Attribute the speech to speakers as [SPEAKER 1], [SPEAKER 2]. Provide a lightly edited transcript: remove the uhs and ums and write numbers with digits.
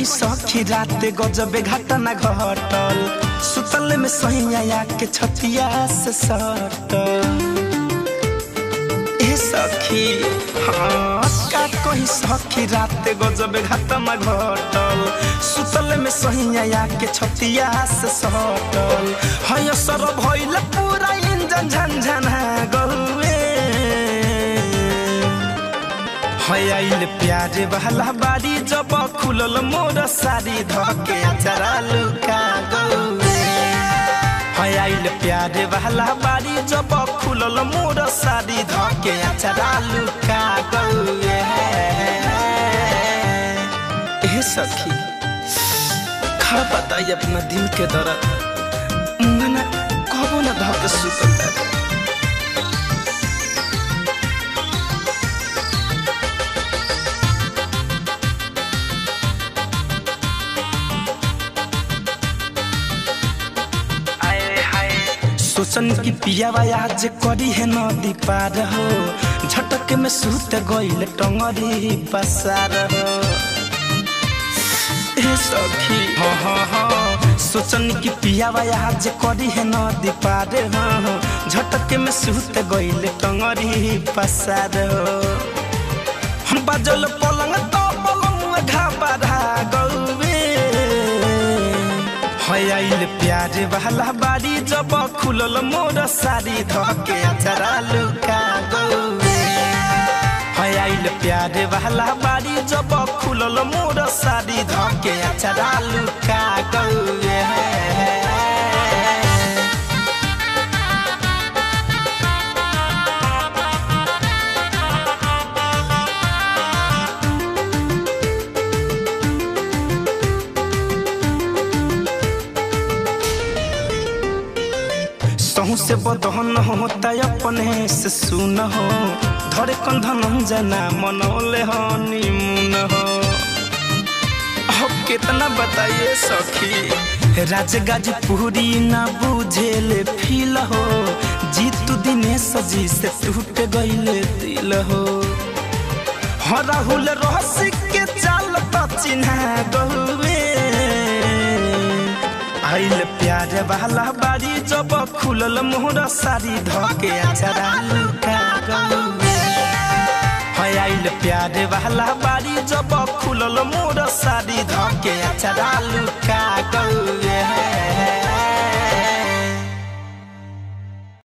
[SPEAKER 1] कही सखी रात गजबे घटना घटल सुतल में सैया के छतिया से सटल ए सखी हाँ का कही सखी रात गजबे घटना घटल सुतल में सैया के छतिया से सटल हय सर भइल पूरा इंजन झनझना गहुए हयाइल प्यारे वाला बारी जब खुलल मोर सारी धके चरा लुका गौए हयाइल प्यारे वाला बारी जब खुलल मोर सारी धके चरा लुका गौए ए सखी खा बताई अपना दिल के दर्द मना कबो न धके सुतल सोचन की पियावा आज करी है नदी पार हो झटक में सूत गइल टंगरी पसार हो ए सखी हाँ सोचन की पियावा आज करी है नदी पार हो झटक में सूत गइल टंगरी पसार हो हम बजल पलंग तो पलंग घाबरा गौवे हयाइल प्यारे वाला बारी जब खुलल मोर सारी धके चरा लुका गौए हयाइल प्यारे वाला बारी जब खुलल मोर सारी धके चरा लुका गौए सहू से बदहन होता अपने से सुन हो धरे कंधन जना मनोले हनीमून हो अब कितना बताइए सखी राज गाजीपुरी ना बुझेले फील हो जीतू दिनेश जी से टूट गइले दिल हो राहुल रहस्य के चाल तो चिन्हा गहुए आइल प्यारे वाला बारी जब खुलल मोर सारी धके चरा लुका गौए आइल प्यारे वाला बारी जब खुलल मोर सारी धके चरा लुका गौए।